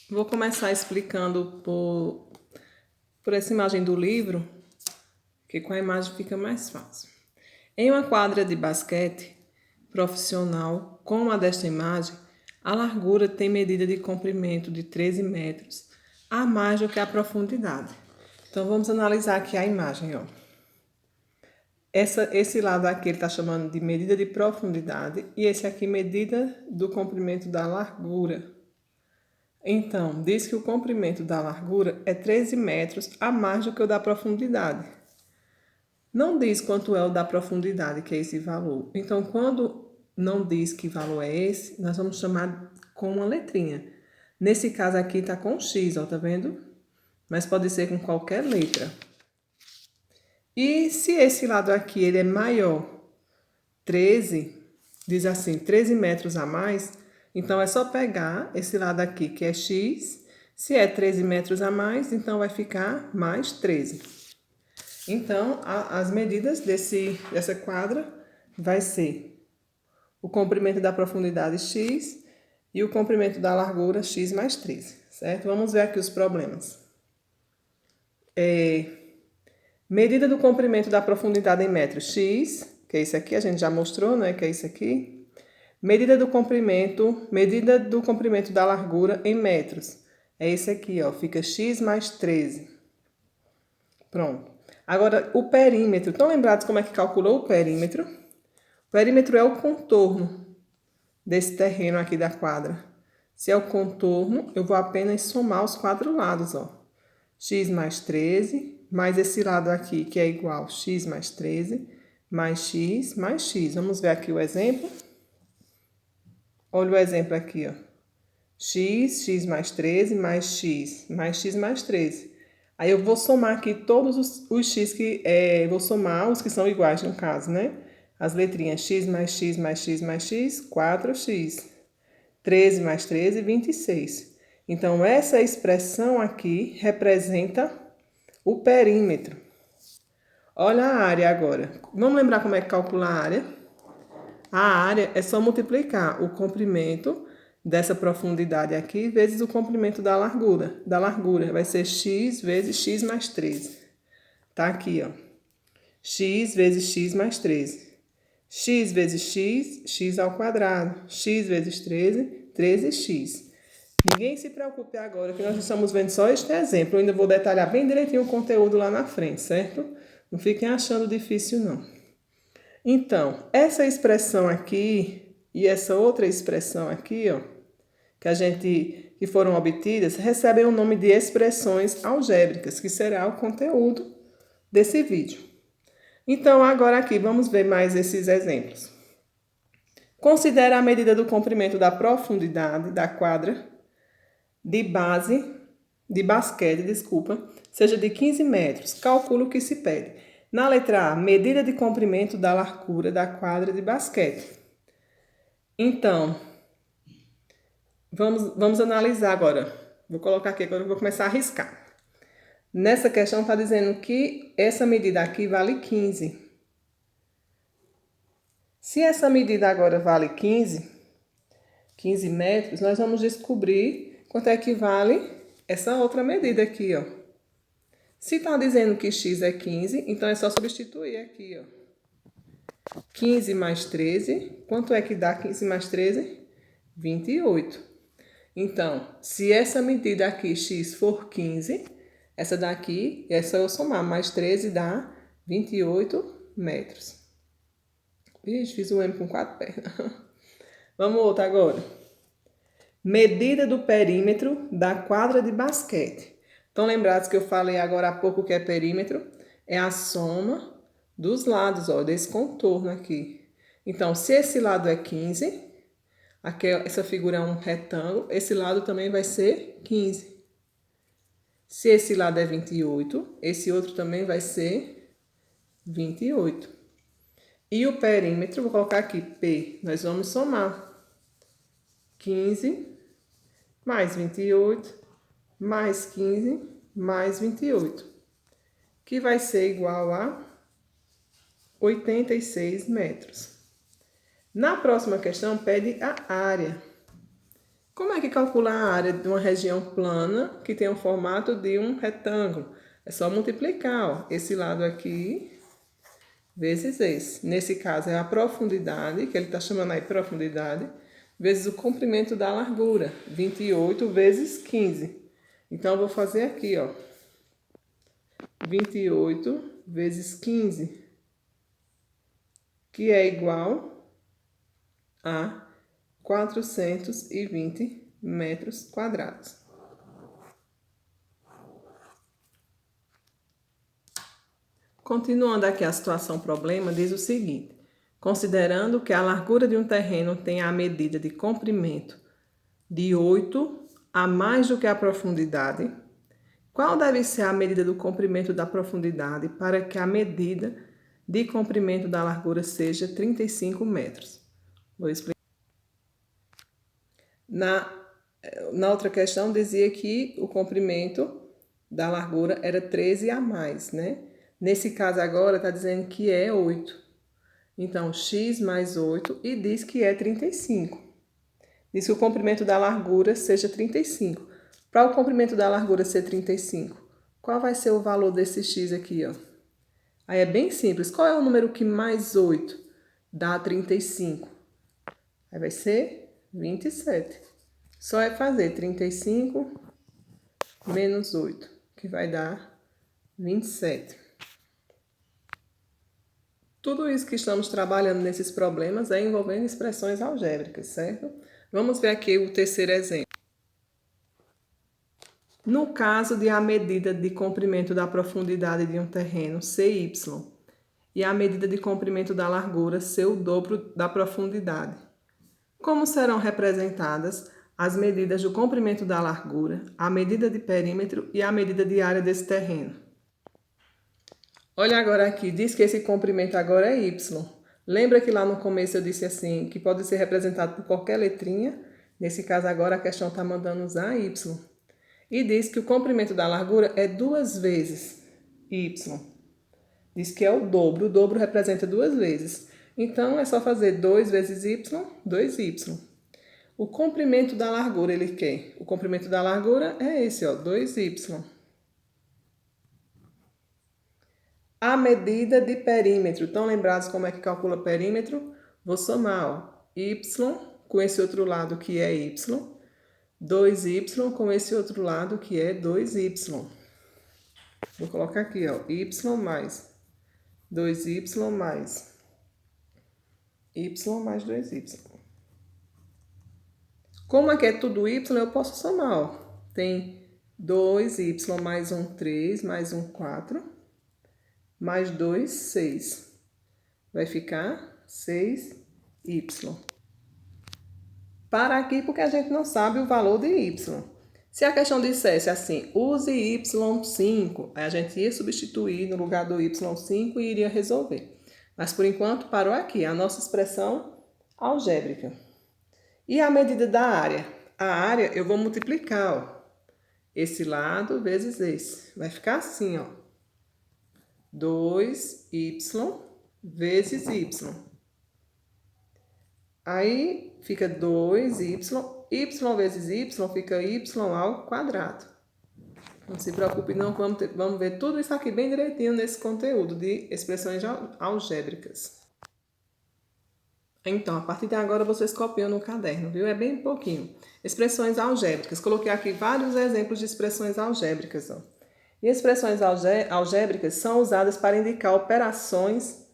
Vou começar explicando por essa imagem do livro, que com a imagem fica mais fácil. Em uma quadra de basquete profissional, como a desta imagem, a largura tem medida de comprimento de 13 metros, a mais do que a profundidade. Então, vamos analisar aqui a imagem, ó. Esse lado aqui ele está chamando de medida de profundidade e esse aqui medida do comprimento da largura. Então, diz que o comprimento da largura é 13 metros a mais do que o da profundidade. Não diz quanto é o da profundidade, que é esse valor. Então, quando não diz que valor é esse, nós vamos chamar com uma letrinha. Nesse caso aqui está com X, ó, tá vendo? Mas pode ser com qualquer letra. E se esse lado aqui ele é maior, 13, diz assim, 13 metros a mais, então é só pegar esse lado aqui que é X, se é 13 metros a mais, então vai ficar mais 13. Então, as medidas dessa quadra vai ser o comprimento da profundidade X e o comprimento da largura X mais 13, certo? Vamos ver aqui os problemas. Medida do comprimento da profundidade em metros X, que é isso aqui, a gente já mostrou, né? Que é isso aqui. Medida do comprimento da largura em metros. É esse aqui, ó, fica X mais 13. Pronto. Agora, o perímetro. Estão lembrados como é que calculou o perímetro? O perímetro é o contorno desse terreno aqui da quadra. Se é o contorno, eu vou apenas somar os quatro lados, ó. X mais 13, mais esse lado aqui, que é igual X mais 13, mais X mais X. Vamos ver aqui o exemplo. Olha o exemplo aqui, ó. X mais 13, mais X mais 13. Aí eu vou somar aqui todos os X que... vou somar os que são iguais, no caso, né? As letrinhas X mais X mais X mais X, 4X. 13 mais 13, 26. Então, essa expressão aqui representa o perímetro. Olha a área agora. Vamos lembrar como é que calcula a área? A área é só multiplicar o comprimento dessa profundidade aqui vezes o comprimento da largura. Vai ser x vezes x mais 13. Tá aqui, ó. X vezes x mais 13. X vezes x, x ao quadrado. X vezes 13, 13x. Ninguém se preocupe agora, que nós estamos vendo só este exemplo. Eu ainda vou detalhar bem direitinho o conteúdo lá na frente, certo? Não fiquem achando difícil, não. Então, essa expressão aqui e essa outra expressão aqui, ó, que foram obtidas, recebem o nome de expressões algébricas, que será o conteúdo desse vídeo. Então, agora aqui, vamos ver mais esses exemplos. Considera a medida do comprimento da profundidade da quadra de basquete, seja de 15 metros. Calcula o que se pede. Na letra A, medida de comprimento da largura da quadra de basquete. Então, vamos analisar agora. Vou colocar aqui, agora eu vou começar a riscar. Nessa questão está dizendo que essa medida aqui vale 15. Se essa medida agora vale 15 metros, nós vamos descobrir quanto é que vale essa outra medida aqui, ó. Se está dizendo que x é 15, então é só substituir aqui, ó. 15 mais 13, quanto é que dá 15 mais 13? 28. Então, se essa medida aqui, x, for 15, essa daqui, é só eu somar, mais 13 dá 28 metros. Vixe, fiz um M com 4 pernas. Vamos outra agora. Medida do perímetro da quadra de basquete. Estão lembrados que eu falei agora há pouco que é perímetro? É a soma dos lados, ó, desse contorno aqui. Então, se esse lado é 15, aqui, essa figura é um retângulo, esse lado também vai ser 15. Se esse lado é 28, esse outro também vai ser 28. E o perímetro, vou colocar aqui P, nós vamos somar 15 mais 28, mais 15, mais 28, que vai ser igual a 86 metros. Na próxima questão, pede a área, Como é que calcula a área de uma região plana que tem o formato de um retângulo? É só multiplicar, ó, esse lado aqui vezes esse. Nesse caso é a profundidade, que ele está chamando aí profundidade, vezes o comprimento da largura, 28 vezes 15. Então, eu vou fazer aqui, ó, 28 vezes 15, que é igual a 420 metros quadrados. Continuando aqui a situação problema, diz o seguinte: considerando que a largura de um terreno tem a medida de comprimento de 8 a mais do que a profundidade, qual deve ser a medida do comprimento da profundidade para que a medida de comprimento da largura seja 35 metros? Vou explicar. Na outra questão dizia que o comprimento da largura era 13 a mais, né? Nesse caso agora está dizendo que é 8. Então, x mais 8 e diz que é 35. Diz que o comprimento da largura seja 35. Para o comprimento da largura ser 35, qual vai ser o valor desse x aqui, ó? Aí é bem simples. Qual é o número que mais 8 dá 35? Aí vai ser 27. Só é fazer 35 menos 8, que vai dar 27. Tudo isso que estamos trabalhando nesses problemas é envolvendo expressões algébricas, certo? Vamos ver aqui o terceiro exemplo. No caso de a medida de comprimento da profundidade de um terreno CY e a medida de comprimento da largura ser o dobro da profundidade, como serão representadas as medidas do comprimento da largura, a medida de perímetro e a medida de área desse terreno? Olha agora aqui, diz que esse comprimento agora é y. Lembra que lá no começo eu disse assim, que pode ser representado por qualquer letrinha? Nesse caso agora a questão está mandando usar y. E diz que o comprimento da largura é 2 vezes y. Diz que é o dobro representa 2 vezes. Então, é só fazer 2 vezes y, 2y. O comprimento da largura ele quer? O comprimento da largura é esse, ó, 2y. A medida de perímetro. Estão lembrados como é que calcula perímetro? Vou somar, ó, y com esse outro lado que é y, 2y com esse outro lado que é 2y. Vou colocar aqui, ó, y mais 2y mais y mais 2y. Como aqui é tudo y, eu posso somar, ó. Tem 2y mais 1, 3, mais 1, 4, mais 2, 6. Vai ficar 6y. Para aqui, porque a gente não sabe o valor de y. Se a questão dissesse assim, use y5, aí a gente ia substituir no lugar do y5 e iria resolver. Mas, por enquanto, parou aqui, a nossa expressão algébrica. E a medida da área? A área eu vou multiplicar, ó, esse lado vezes esse. Vai ficar assim, ó, 2y vezes y. Aí fica 2y, y vezes y fica y ao quadrado. Não se preocupe não, vamos ver tudo isso aqui bem direitinho nesse conteúdo de expressões algébricas. Então, a partir de agora vocês copiam no caderno, viu? É bem pouquinho. Expressões algébricas. Coloquei aqui vários exemplos de expressões algébricas, ó. E expressões algébricas são usadas para indicar operações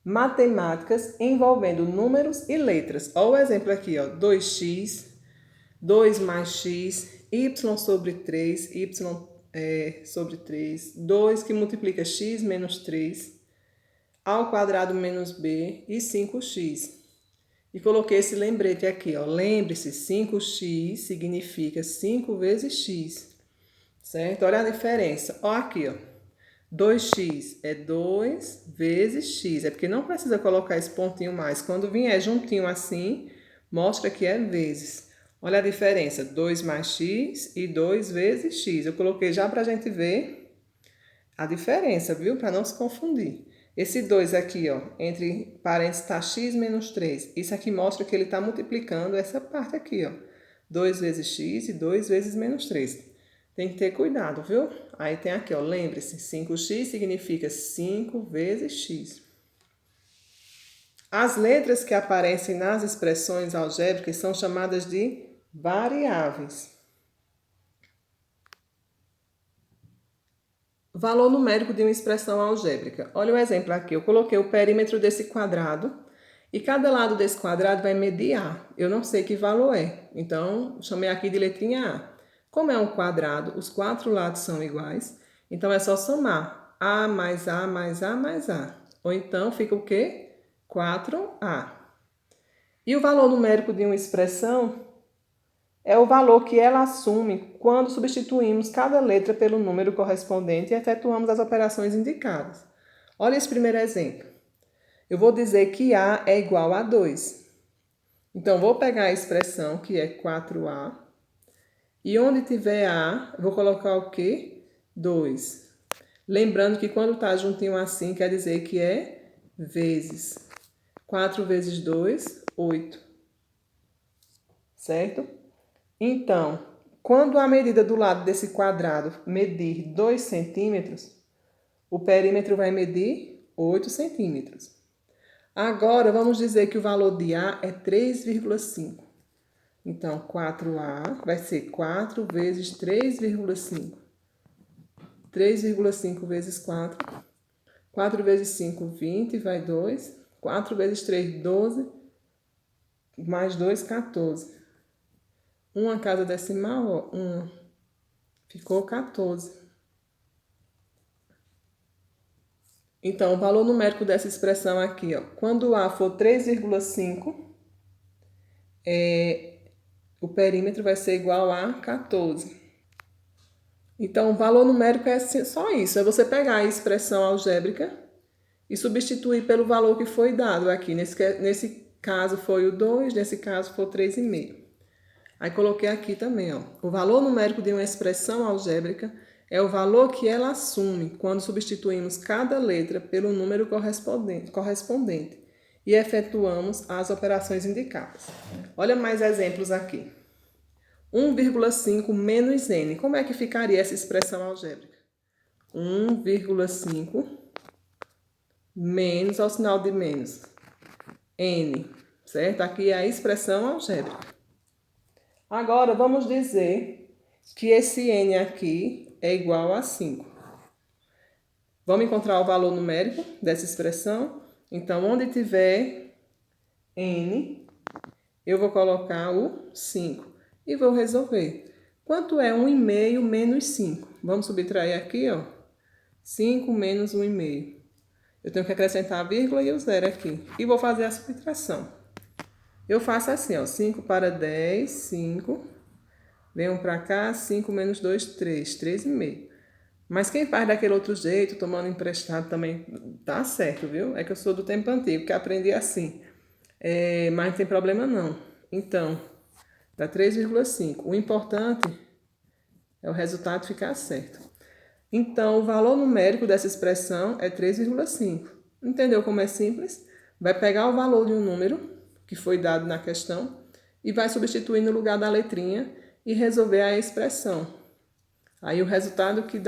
matemáticas envolvendo números e letras. Olha o exemplo aqui, ó, 2x, 2 mais x, y sobre 3, sobre 3, 2 que multiplica x menos 3, ao quadrado menos b e 5x. E coloquei esse lembrete aqui, ó, lembre-se, 5x significa 5 vezes x, certo? Olha a diferença, ó aqui, ó. 2x é 2 vezes x. É porque não precisa colocar esse pontinho mais. Quando vier juntinho assim, mostra que é vezes. Olha a diferença. 2 mais x e 2 vezes x. Eu coloquei já para a gente ver a diferença, viu? Para não se confundir. Esse 2 aqui, ó, entre parênteses está x menos 3. Isso aqui mostra que ele está multiplicando essa parte aqui, ó. 2 vezes x e 2 vezes menos 3. Tem que ter cuidado, viu? Aí tem aqui, ó, lembre-se, 5x significa 5 vezes x. As letras que aparecem nas expressões algébricas são chamadas de variáveis. Valor numérico de uma expressão algébrica. Olha o exemplo aqui. Eu coloquei o perímetro desse quadrado e cada lado desse quadrado vai medir A. Eu não sei que valor é, então chamei aqui de letrinha A. Como é um quadrado, os 4 lados são iguais, então é só somar A mais A mais A mais A. Ou então fica o quê? 4A. E o valor numérico de uma expressão é o valor que ela assume quando substituímos cada letra pelo número correspondente e efetuamos as operações indicadas. Olha esse primeiro exemplo. Eu vou dizer que A é igual a 2. Então, vou pegar a expressão que é 4A e onde tiver A, eu vou colocar o quê? 2. Lembrando que quando está juntinho assim, quer dizer que é vezes. 4 vezes 2, 8. Certo? Então, quando a medida do lado desse quadrado medir 2 centímetros, o perímetro vai medir 8 centímetros. Agora, vamos dizer que o valor de A é 3,5. Então, 4A vai ser 4 vezes 3,5. 3,5 vezes 4. 4 vezes 5, 20, vai 2. 4 vezes 3, 12. Mais 2, 14. Uma casa decimal, ó, 1. Ficou 14. Então, o valor numérico dessa expressão aqui, ó, quando A for 3,5, o perímetro vai ser igual a 14. Então, o valor numérico é só isso, é você pegar a expressão algébrica e substituir pelo valor que foi dado aqui. Nesse caso foi o 2, nesse caso foi o 3,5. Aí coloquei aqui também, ó, o valor numérico de uma expressão algébrica é o valor que ela assume quando substituímos cada letra pelo número correspondente e efetuamos as operações indicadas. Olha mais exemplos aqui. 1,5 menos n. Como é que ficaria essa expressão algébrica? 1,5 menos, ao sinal de menos, n, certo? Aqui é a expressão algébrica. Agora, vamos dizer que esse n aqui é igual a 5. Vamos encontrar o valor numérico dessa expressão? Então, onde tiver n, eu vou colocar o 5 e vou resolver. Quanto é 1,5 menos 5? Vamos subtrair aqui, ó. 5 menos 1,5. Eu tenho que acrescentar a vírgula e o zero aqui. E vou fazer a subtração. Eu faço assim, ó, 5 para 10, 5. Venham para cá, 5 menos 2, 3, 3,5. Mas quem faz daquele outro jeito, tomando emprestado também, tá certo, viu? É que eu sou do tempo antigo, que aprendi assim. Mas não tem problema não. Então, dá 3,5. O importante é o resultado ficar certo. Então, o valor numérico dessa expressão é 3,5. Entendeu como é simples? Vai pegar o valor de um número que foi dado na questão e vai substituir no lugar da letrinha e resolver a expressão. Aí o resultado que dá